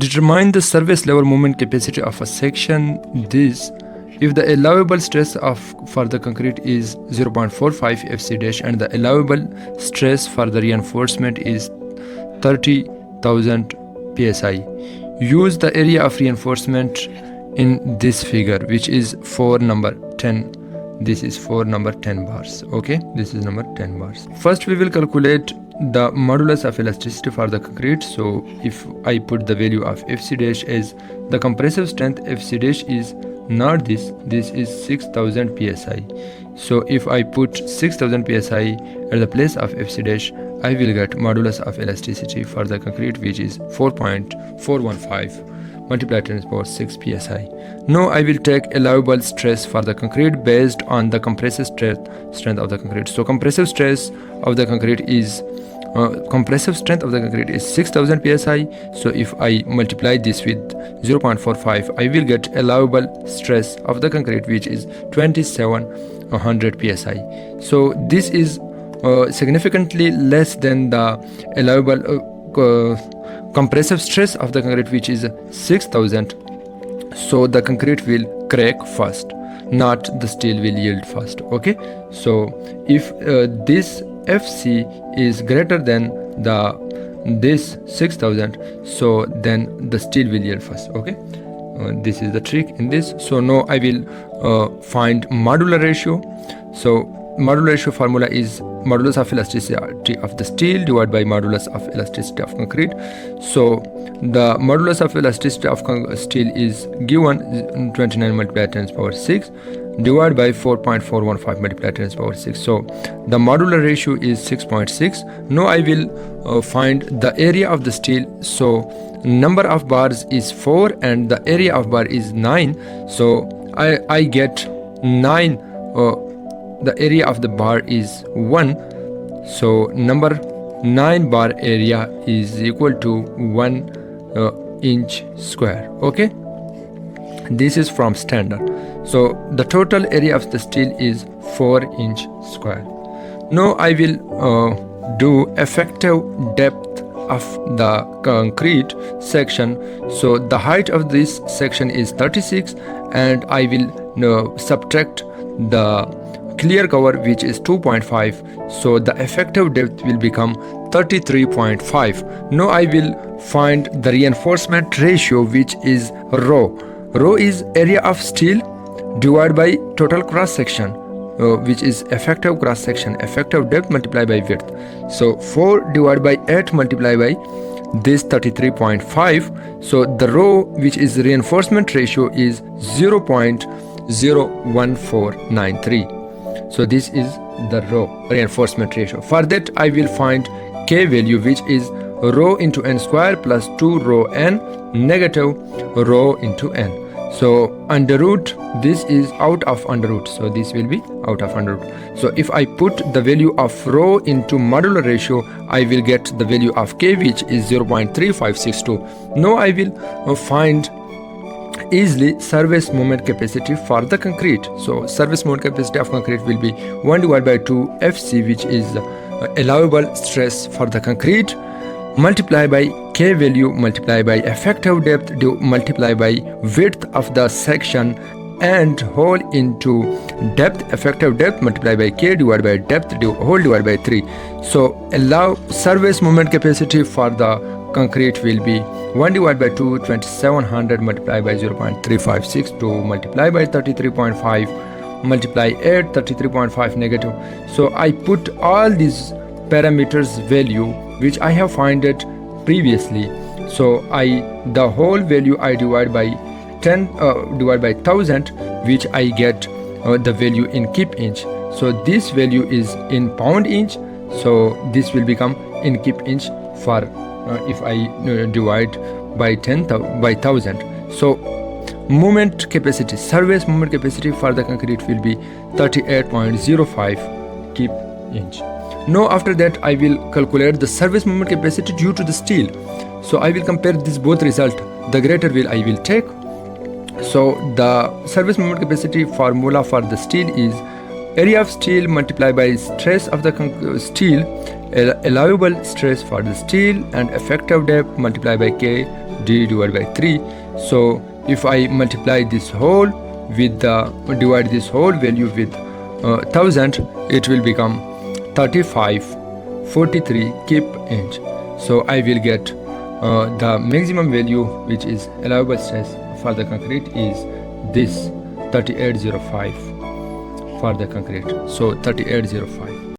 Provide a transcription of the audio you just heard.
Determine the surface level moment capacity of a section. This if the allowable stress for the concrete is 0.45 fc dash and the allowable stress for the reinforcement is 30,000 psi. Use the area of reinforcement in this figure, which is for number 10. This is for number 10 bars. Okay, this is number 10 bars. First we will calculate the modulus of elasticity for the concrete. So if I put the value of fc dash as the compressive strength, fc dash is not this is 6000 psi. So if I put 6000 psi at the place of fc dash, I will get modulus of elasticity for the concrete, which is 4.415 multiplied times power 6 psi. Now I will take allowable stress for the concrete based on the compressive strength of the concrete. So compressive stress of the concrete is compressive strength of the concrete is 6000 psi. So if I multiply this with 0.45, I will get allowable stress of the concrete, which is 2700 psi. So this is significantly less than the allowable compressive stress of the concrete, which is 6000. So the concrete will crack first, not the steel will yield first. Okay, so if this fc is greater than this 6000, so then the steel will yield first. Okay, this is the trick in this. So now I will find modular ratio. So modular ratio formula is modulus of elasticity of the steel divided by modulus of elasticity of concrete. So the modulus of elasticity of steel is given 29 multiplied times power 6 divided by 4.415 multiplied times power 6. So the modular ratio is 6.6. Now I will find the area of the steel. So number of bars is 4 and the area of bar is 9. So I get 9. The area of the bar is 1. So number 9 bar area is equal to 1 inch square. Okay, this is from standard. So the total area of the steel is 4 inch square. Now I will do effective depth of the concrete section. So the height of this section is 36 and I will subtract the clear cover, which is 2.5. So the effective depth will become 33.5. Now I will find the reinforcement ratio, which is rho. Rho is area of steel divided by total cross section, which is effective cross section, effective depth multiplied by width. So 4 divided by 8 multiplied by this 33.5. So the rho, which is reinforcement ratio, is 0.01493. So this is the rho reinforcement ratio. For that I will find K value, which is rho into n square plus 2 rho n negative rho into n. So under root, this is out of under root, so this will be out of under root. So if I put the value of rho into modular ratio, I will get the value of K, which is 0.3562. Now I will find easily surface moment capacity for the concrete. So surface moment capacity of concrete will be 1 divided by 2 fc, which is allowable stress for the concrete, multiplied by K value multiplied by effective depth multiplied by width of the section and whole into depth, effective depth multiplied by K divided by depth whole divided by 3. So allow surface moment capacity for the concrete will be 1 divided by 2 2700 multiplied by 0.3562 multiplied by 33.5 multiply 8 33.5 negative. So I put all these parameters value which I have found it previously. So the whole value I divide by 10 divide by 1000, which I get the value in kip inch. So this value is in pound inch, so this will become in kip inch for if I divide by 1000. So moment capacity, surface moment capacity for the concrete will be 38.05 kip inch. Now after that I will calculate the surface moment capacity due to the steel. So I will compare this both result, the greater I will take. So the surface moment capacity formula for the steel is area of steel multiplied by stress of the steel, allowable stress for the steel, and effective depth multiplied by K D divided by 3. So if I multiply this whole with divide this whole value with 1000, it will become 3543 kip inch. So I will get the maximum value which is allowable stress for the concrete is this 3805 for the concrete. So 3805.